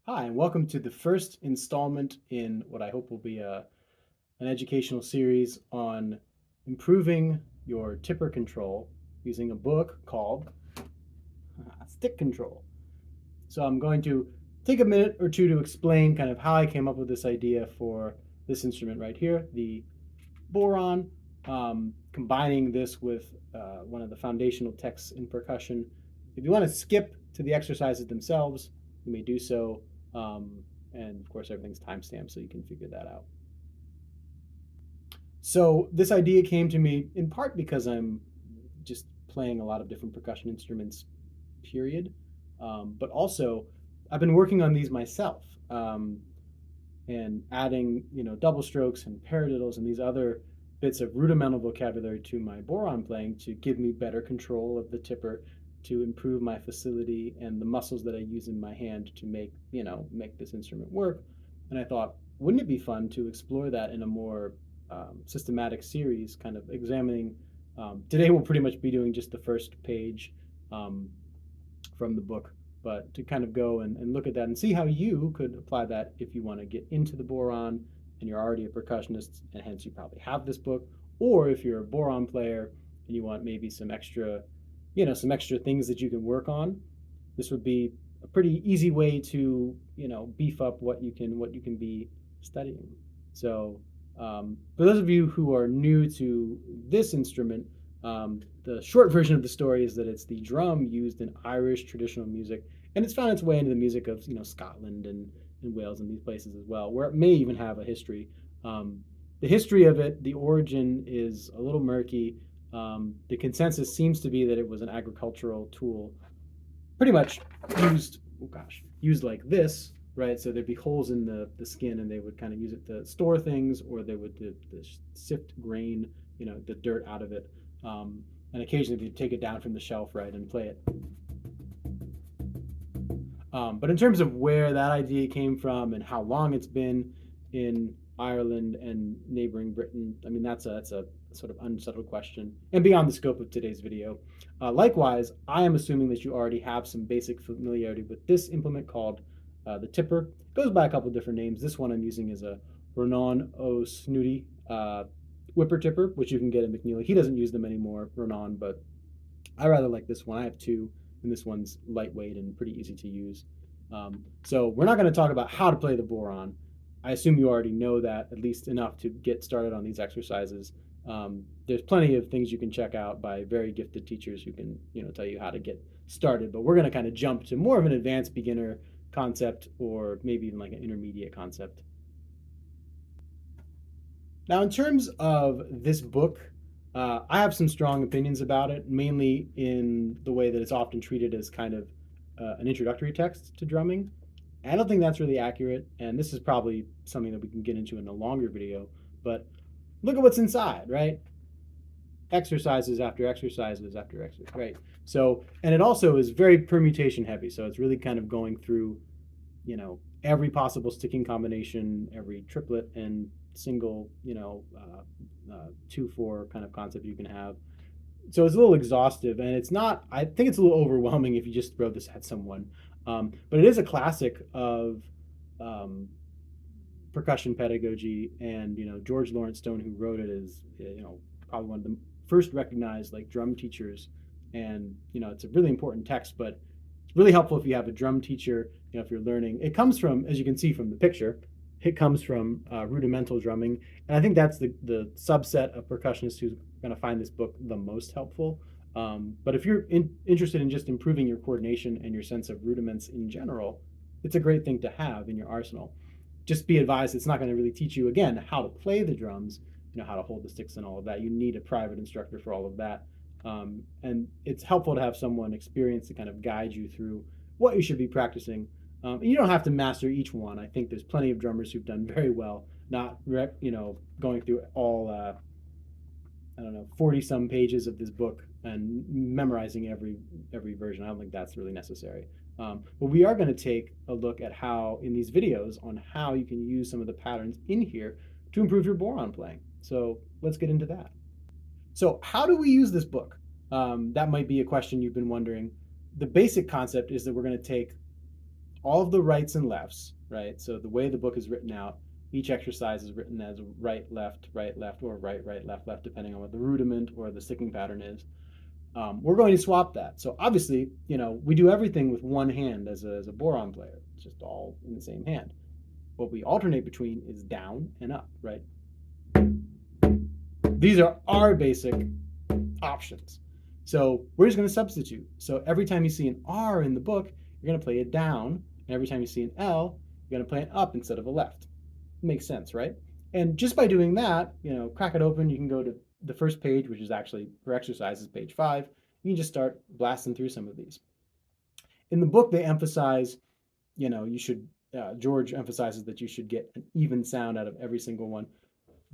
Hi, and welcome to the first installment in what I hope will be an educational series on improving your tipper control using a book called Stick Control. So I'm going to take a minute or two to explain kind of how I came up with this idea for this instrument right here, the Bodhran, combining this with one of the foundational texts in percussion. If you want to skip to the exercises themselves, you may do so. And of course, everything's timestamped, so you can figure that out. So this idea came to me in part because I'm just playing a lot of different percussion instruments, period. But also, I've been working on these myself and adding, double strokes and paradiddles and these other bits of rudimental vocabulary to my Bodhran playing to give me better control of the tipper, to improve my facility and the muscles that I use in my hand to make this instrument work. And I thought, wouldn't it be fun to explore that in a more systematic series, kind of examining. Today we'll pretty much be doing just the first page um, from the book, but to kind of go and look at that and see how you could apply that if you want to get into the Bodhran and you're already a percussionist and hence you probably have this book, or if you're a Bodhran player and you want maybe some extra, things that you can work on. This would be a pretty easy way to beef up what you can be studying. So for those of you who are new to this instrument, the short version of the story is that it's the drum used in Irish traditional music, and it's found its way into the music of Scotland and Wales and these places as well, where it may even have a history. The history of it, the origin is a little murky. The consensus seems to be that it was an agricultural tool, pretty much used like this, right? So there'd be holes in the skin, and they would kind of use it to store things, or they would to sift grain, the dirt out of it. And occasionally they'd take it down from the shelf, right, and play it. But in terms of where that idea came from and how long it's been in Ireland and neighboring Britain, I mean, that's a sort of unsettled question and beyond the scope of today's video. Likewise, I am assuming that you already have some basic familiarity with this implement called the tipper. It goes by a couple different names. This one I'm using is a Renan O'Snooty whipper tipper, which you can get at McNeely. He doesn't use them anymore, Renan, but I rather like this one. I have two, and this one's lightweight and pretty easy to use. So we're not going to talk about how to play the Bodhran. I assume you already know that at least enough to get started on these exercises. There's plenty of things you can check out by very gifted teachers who can tell you how to get started. But we're going to kind of jump to more of an advanced beginner concept, or maybe even like an intermediate concept. Now, in terms of this book, I have some strong opinions about it, mainly in the way that it's often treated as kind of an introductory text to drumming. I don't think that's really accurate, and this is probably something that we can get into in a longer video, but look at what's inside, right? Exercises after exercises after exercises, right? So, and it also is very permutation heavy, so it's really kind of going through, every possible sticking combination, every triplet and single, 2/4 kind of concept you can have. So it's a little exhaustive, and it's not. I think it's a little overwhelming if you just throw this at someone. But it is a classic of percussion pedagogy, and George Lawrence Stone, who wrote it, is probably one of the first recognized like drum teachers, and it's a really important text, but it's really helpful if you have a drum teacher. If you're learning, it comes from, as you can see from the picture, it comes from rudimental drumming, and I think that's the subset of percussionists who's going to find this book the most helpful. But if you're interested in just improving your coordination and your sense of rudiments in general, it's a great thing to have in your arsenal. Just be advised, it's not going to really teach you, again, how to play the drums, how to hold the sticks and all of that. You need a private instructor for all of that. And it's helpful to have someone experienced to kind of guide you through what you should be practicing. And you don't have to master each one. I think there's plenty of drummers who've done very well, not going through all 40 some pages of this book and memorizing every version. I don't think that's really necessary. But we are going to take a look at how, in these videos, on how you can use some of the patterns in here to improve your Bodhran playing. So let's get into that. So how do we use this book? That might be a question you've been wondering. The basic concept is that we're going to take all of the rights and lefts, right? So the way the book is written out, each exercise is written as right, left, or right, right, left, depending on what the rudiment or the sticking pattern is. We're going to swap that. So obviously, we do everything with one hand as a Bodhran player. It's just all in the same hand. What we alternate between is down and up, right? These are our basic options. So we're just going to substitute. So every time you see an R in the book, you're going to play it down. And every time you see an L, you're going to play an up instead of a left. Makes sense, right? And just by doing that, crack it open, you can go to the first page, which is actually for exercises, page 5. You can just start blasting through some of these. In the book, they emphasize, you should, George emphasizes that you should get an even sound out of every single one.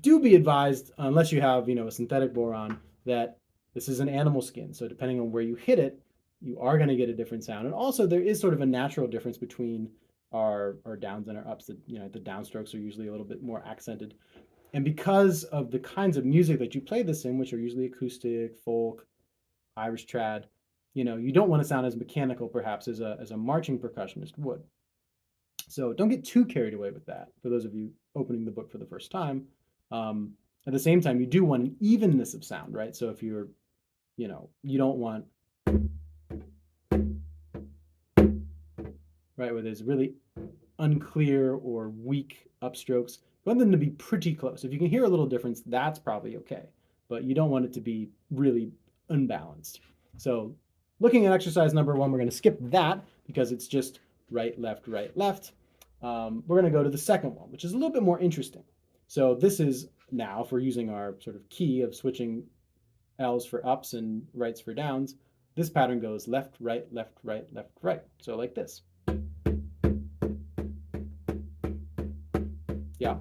Do be advised, unless you have, a synthetic Bodhran, that this is an animal skin. So depending on where you hit it, you are going to get a different sound. And also there is sort of a natural difference between our downs and our ups. That, the downstrokes are usually a little bit more accented. And because of the kinds of music that you play this in, which are usually acoustic, folk, Irish trad, you don't want to sound as mechanical perhaps as a marching percussionist would. So don't get too carried away with that. For those of you opening the book for the first time, at the same time, you do want an evenness of sound, right? So if you're, you don't want, right, where there's really unclear or weak upstrokes, you want them to be pretty close. If you can hear a little difference, that's probably okay, but you don't want it to be really unbalanced. So looking at exercise number 1, we're going to skip that because it's just right, left, right, left. We're going to go to the second one, which is a little bit more interesting. So this is now, if we're using our sort of key of switching L's for ups and rights for downs, this pattern goes left, right, left, right, left, right. So like this. Yeah.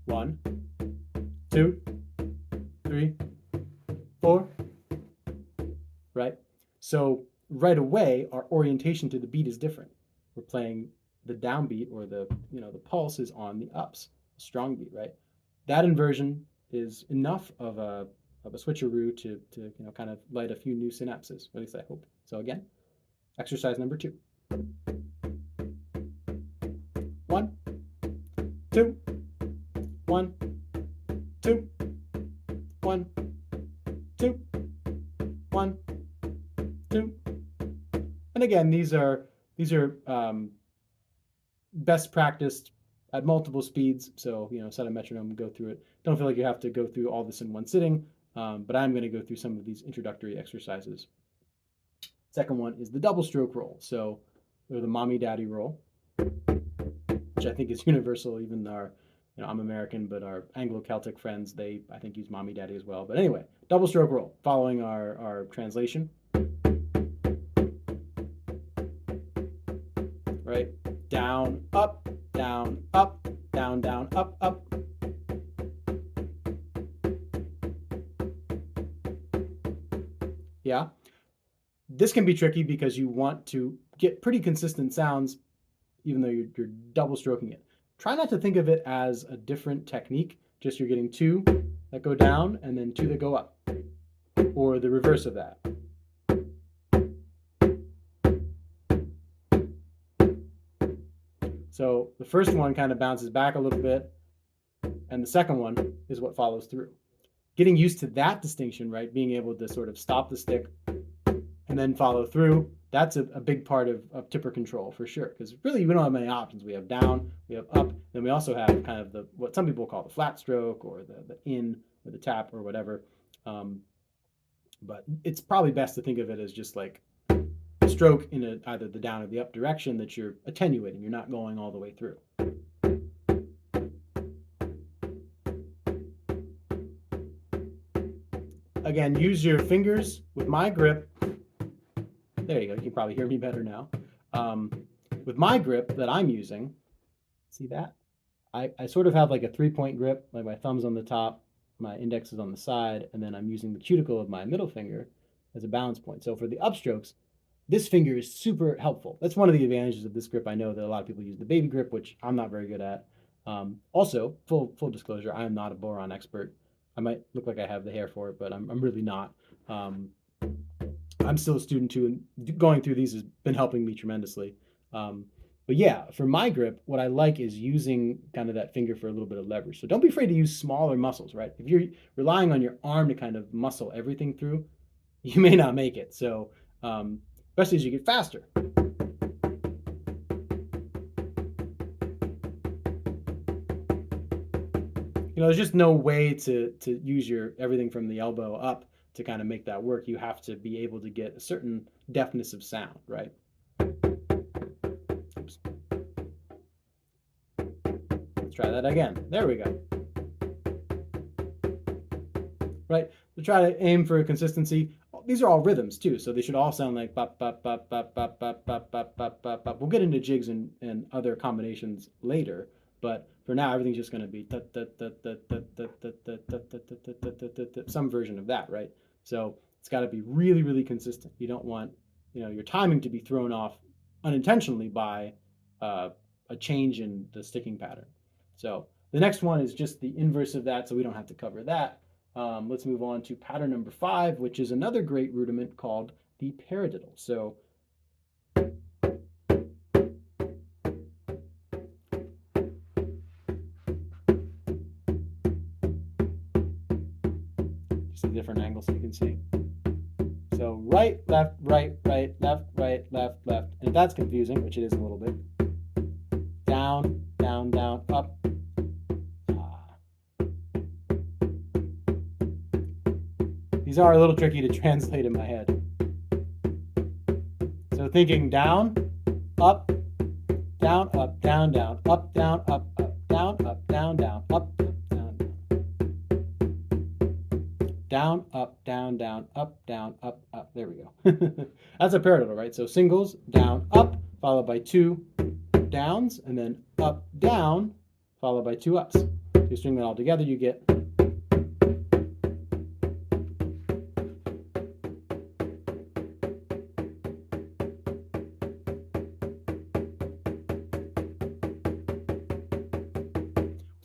1, 2, 3, 4. Right? So right away, our orientation to the beat is different. We're playing the downbeat, or the pulse is on the ups, strong beat, right? That inversion is enough of a switcheroo to kind of light a few new synapses, at least I hope. So again, exercise number 2. 1, 2, 1, 2, 1, 2, 1, 2. And again, these are best practiced at multiple speeds. So, set a metronome, go through it. Don't feel like you have to go through all this in one sitting, but I'm going to go through some of these introductory exercises. Second one is the double stroke roll. So, or the mommy daddy roll, which I think is universal. Even our, I'm American, but our Anglo-Celtic friends, they, I think, use mommy daddy as well. But anyway, double stroke roll, following our translation. Right? Down, up, down, up, down, down, up, up. Yeah. This can be tricky because you want to get pretty consistent sounds, even though you're double stroking it. Try not to think of it as a different technique. Just you're getting 2 that go down and then 2 that go up, or the reverse of that. So the first one kind of bounces back a little bit, and the second one is what follows through. Getting used to that distinction, right? Being able to sort of stop the stick and then follow through, that's a big part of tipper control for sure. Because really, we don't have many options. We have down, we have up, then we also have kind of what some people call the flat stroke, or the in, or the tap, or whatever. But it's probably best to think of it as just like a stroke in either the down or the up direction that you're attenuating. You're not going all the way through. Again, use your fingers with my grip. There you go. You can probably hear me better now. With my grip that I'm using, see that? I sort of have like a 3-point grip, like my thumb's on the top, my index is on the side, and then I'm using the cuticle of my middle finger as a balance point. So for the upstrokes, this finger is super helpful. That's one of the advantages of this grip. I know that a lot of people use the baby grip, which I'm not very good at. Also, full disclosure, I am not a Bodhran expert. I might look like I have the hair for it, but I'm really not. I'm still a student too, and going through these has been helping me tremendously. Um, but yeah, for my grip, what I like is using kind of that finger for a little bit of leverage. So don't be afraid to use smaller muscles, right? If you're relying on your arm to kind of muscle everything through, you may not make it. So, especially as you get faster. There's just no way to use your everything from the elbow up to kind of make that work. You have to be able to get a certain deftness of sound, right? Oops. Let's try that again. There we go. Right? To try to aim for consistency. These are all rhythms too, so they should all sound like bop bop bop bop bop bop bop bop bop bop bop. We'll get into jigs and other combinations later, but for now everything's just going to be some version of that, right? So it's got to be really really consistent. You don't want your timing to be thrown off unintentionally by a change in the sticking pattern. So the next one is just the inverse of that, so we don't have to cover that. Let's move on to pattern number 5, which is another great rudiment called the paradiddle. So just a different angle so you can see. So right, left, right, right, left, right, left, left. And if that's confusing, which it is a little bit, down, down, down, up. These are a little tricky to translate in my head. So thinking down, up, down, up, down, down, up, down, up, down, down, up, down, down, up, down, down, up, down, up, up. There we go. That's a paradiddle, right? So singles, down, up, followed by 2 downs, and then up, down, followed by 2 ups. If you string that all together, you get.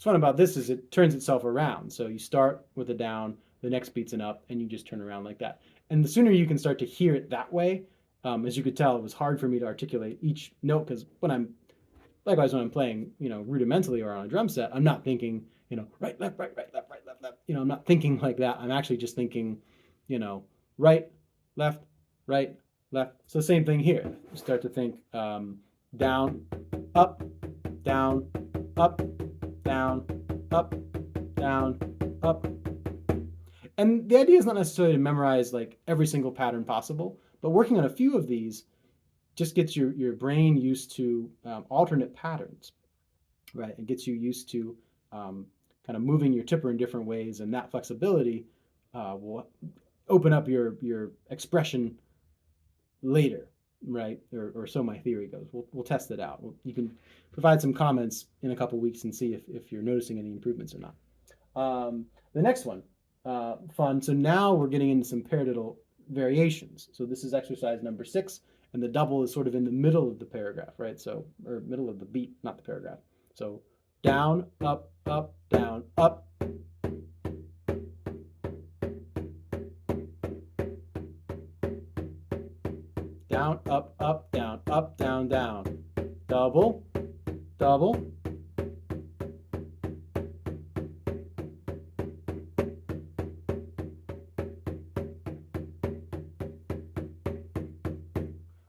What's fun about this is it turns itself around. So you start with a down, the next beat's an up, and you just turn around like that. And the sooner you can start to hear it that way, as you could tell, it was hard for me to articulate each note because likewise when I'm playing, rudimentally or on a drum set, I'm not thinking, right, left, right, right, left, right, left, left. I'm not thinking like that. I'm actually just thinking, right, left, right, left. So same thing here. You start to think down, up, down, up, down, up, down, up. And the idea is not necessarily to memorize like every single pattern possible, but working on a few of these just gets your brain used to alternate patterns, right? It gets you used to kind of moving your tipper in different ways, and that flexibility will open up your expression later, right? Or so my theory goes. We'll test it out. You can provide some comments in a couple weeks and see if you're noticing any improvements or not. The next one, fun. So now we're getting into some paradiddle variations. So this is exercise number 6, and the double is sort of in the middle of the paragraph, right? So, or middle of the beat, not the paragraph. So down, up, down, up. Down, up, down, down. Double, double.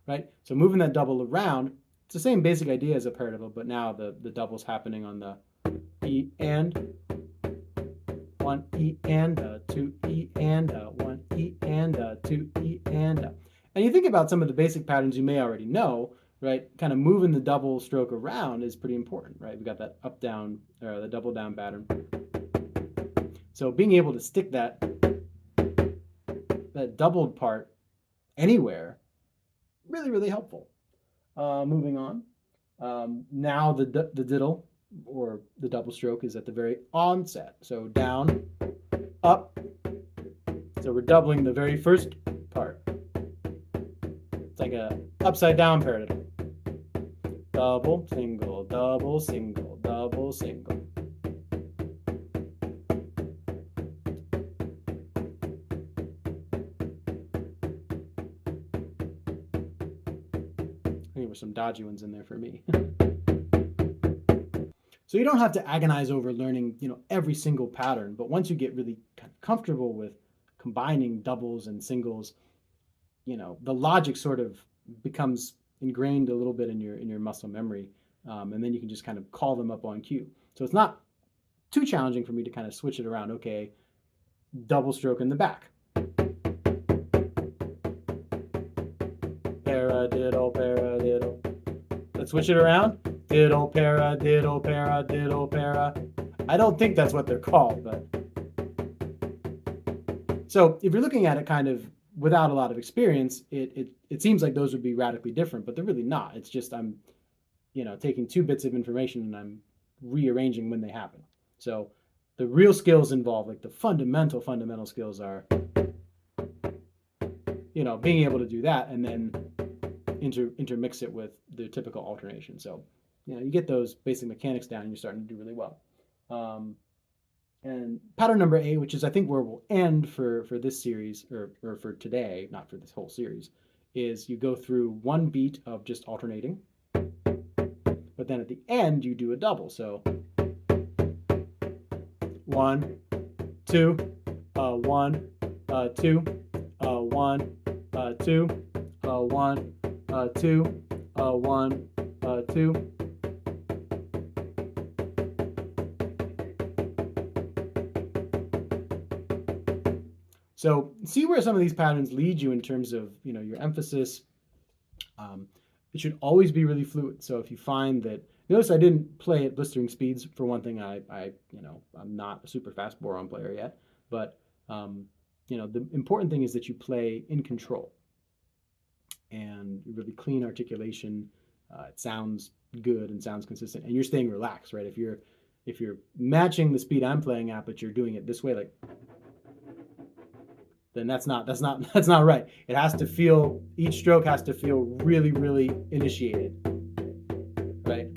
Right? So moving that double around, it's the same basic idea as a paradiddle, but now the double's happening on the E and 1 E and 2 E and 1 E and 2 E and. And you think about some of the basic patterns you may already know, right? Kind of moving the double stroke around is pretty important, right? We've got that up down, or the double down pattern. So being able to stick that doubled part anywhere, really, really helpful. Moving on. Now the diddle or the double stroke is at the very onset. So down, up. So we're doubling the very first part. It's like a upside down paradiddle. Double, single, double, single, double, single. think there were some dodgy ones in there for me. So you don't have to agonize over learning, every single pattern, but once you get really kind of comfortable with combining doubles and singles, the logic sort of becomes ingrained a little bit in your muscle memory, and then you can just kind of call them up on cue. So it's not too challenging for me to kind of switch it around. Okay, double stroke in the back. Paradiddle, paradiddle. Let's switch it around. Diddle, para, diddle, para, diddle, para. I don't think that's what they're called, but. So if you're looking at it kind of without a lot of experience, it seems like those would be radically different, but they're really not. It's just I'm, taking two bits of information and I'm rearranging when they happen. So the real skills involved, like the fundamental skills are, being able to do that and then intermix it with the typical alternation. So, you get those basic mechanics down and you're starting to do really well. And pattern number 8, which is I think where we'll end for this series, or for today, not for this whole series, is you go through one beat of just alternating, but then at the end you do a double. So 1, 2, 1, 2, 1, 2, 1, 2, 1, 2. So see where some of these patterns lead you in terms of your emphasis. It should always be really fluid. So if you find that, notice I didn't play at blistering speeds. For one thing, I'm not a super fast Bodhran player yet, but the important thing is that you play in control and really clean articulation. It sounds good and sounds consistent, and you're staying relaxed, right? If you're matching the speed I'm playing at, but you're doing it this way, like, then that's not right. It has to feel, each stroke has to feel really, really initiated, right?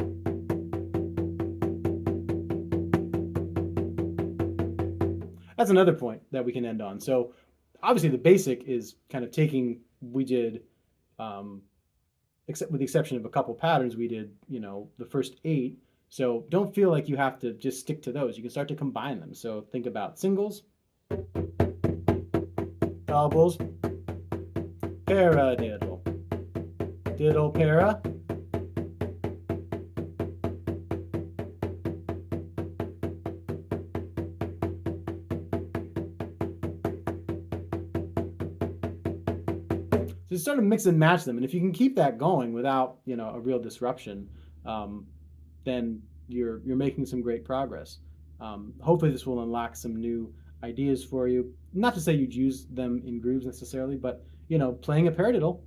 That's another point that we can end on. So obviously the basic is kind of taking, we did, except with the exception of a couple patterns, we did, the first 8. So don't feel like you have to just stick to those. You can start to combine them. So think about singles, doubles, paradiddle, diddle, para. So sort of mix and match them, and if you can keep that going without a real disruption, then you're making some great progress. Hopefully this will unlock some new ideas for you. Not to say you'd use them in grooves necessarily, but playing a paradiddle,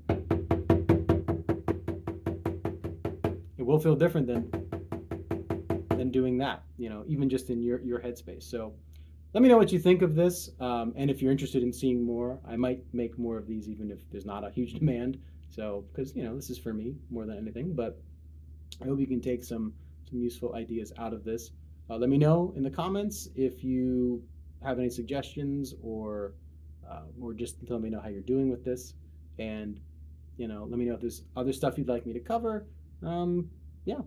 it will feel different than doing that. Even just in your headspace. So let me know what you think of this, and if you're interested in seeing more, I might make more of these even if there's not a huge demand. So because this is for me more than anything, but I hope you can take some useful ideas out of this. Let me know in the comments if you have any suggestions, or just let me know how you're doing with this, and let me know if there's other stuff you'd like me to cover. Yeah,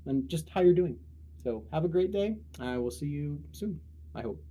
and just how you're doing. So have a great day. I will see you soon, I hope.